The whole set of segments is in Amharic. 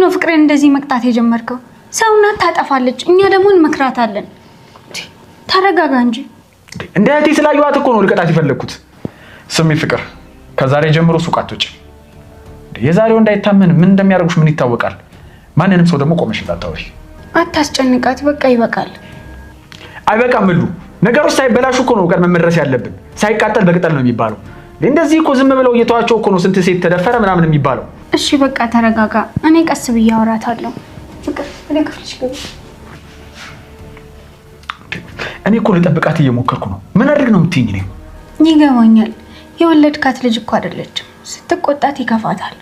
ነው ፍቅሬን እንደዚህ መቅጣት የጀመርከው? ሰውና ታጠፋለች፣ እኛ ደግሞ እንመክራታለን። ተረጋጋ እንጂ። እንደ እህቴ ስላየኋት እኮ ነው ልቀጣት የፈለኩት። ስሚ ፍቅር፣ ከዛሬ ጀምሮ ሱቅ አትወጪ። የዛሬው እንዳይታመን ምን እንደሚያደርጉሽ ምን ይታወቃል? ማንንም ሰው ደግሞ ቆመሽ እንዳታወሪ። አታስጨንቃት፣ በቃ ይበቃል። አይበቃም ሁሉ ነገሮች ሳይበላሹ እኮ ነው ቀድመን መድረስ ያለብን። ሳይቃጠል በቅጠል ነው የሚባለው። እንደዚህ እኮ ዝም ብለው እየተዋቸው እኮ ነው ስንት ሴት ተደፈረ ምናምን የሚባለው። እሺ በቃ ተረጋጋ። እኔ ቀስ ብዬ አወራታለሁ። ፍቅር ወደ ክፍልሽ ግቢ። እኔ እኮ ልጠብቃት እየሞከርኩ ነው። ምን አድርግ ነው የምትይኝ? እኔ ይገባኛል። የወለድካት ልጅ እኮ አይደለችም። ስትቆጣት ይከፋታል።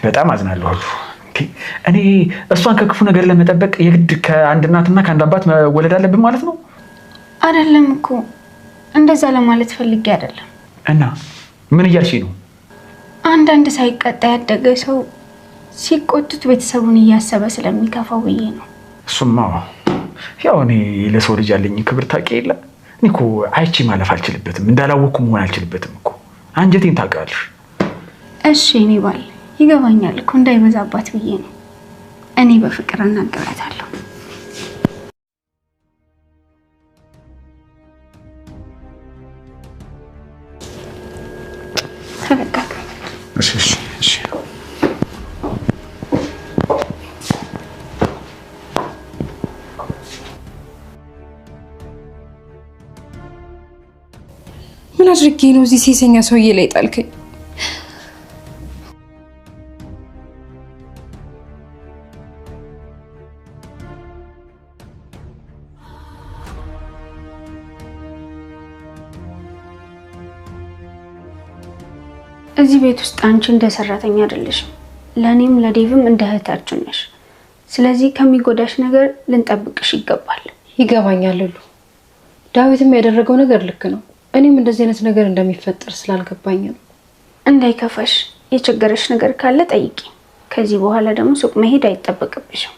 በጣም አዝናለሁ። እኔ እሷን ከክፉ ነገር ለመጠበቅ የግድ ከአንድ እናትና ከአንድ አባት መወለድ አለብን ማለት ነው? አይደለም እኮ እንደዛ ለማለት ፈልጌ አይደለም። እና ምን እያልሽ ነው? አንዳንድ ሳይቀጣ ያደገ ሰው ሲቆጡት ቤተሰቡን እያሰበ ስለሚከፋው ብዬ ነው። እሱማ ያው እኔ ለሰው ልጅ ያለኝ ክብር ታውቂ የለ። እኔ እኮ አይቼ ማለፍ አልችልበትም፣ እንዳላወቅኩ መሆን አልችልበትም እኮ። አንጀቴን ታውቃለሽ። እሺ እኔ ባል ይገባኛል እኮ እንዳይበዛባት ብዬ ነው። እኔ በፍቅር እናገራታለሁ። ተረጋጋ። እሺ እሺ እሺ። ምን አድርጌ ነው እዚህ ሴሰኛ ሰውዬ ላይ ጣልከኝ? እዚህ ቤት ውስጥ አንቺ እንደ ሰራተኛ አይደለሽም። ለኔም ለዴቭም እንደ እህታችን ነሽ። ስለዚህ ከሚጎዳሽ ነገር ልንጠብቅሽ ይገባል። ይገባኛል ሉሉ። ዳዊትም ያደረገው ነገር ልክ ነው። እኔም እንደዚህ አይነት ነገር እንደሚፈጠር ስላልገባኝ ነው። እንዳይከፋሽ፣ የቸገረሽ ነገር ካለ ጠይቂ። ከዚህ በኋላ ደግሞ ሱቅ መሄድ አይጠበቅብሽም።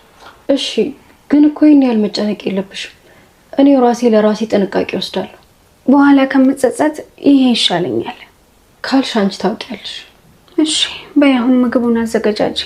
እሺ፣ ግን እኮ ይሄን ያህል መጨነቅ የለብሽም። እኔ ራሴ ለራሴ ጥንቃቄ ወስዳለሁ። በኋላ ከምትጸጸት ይሄ ይሻለኛል ካልሽ አንቺ ታውቂያለሽ። እሺ በይ አሁን ምግቡን አዘገጃጂ።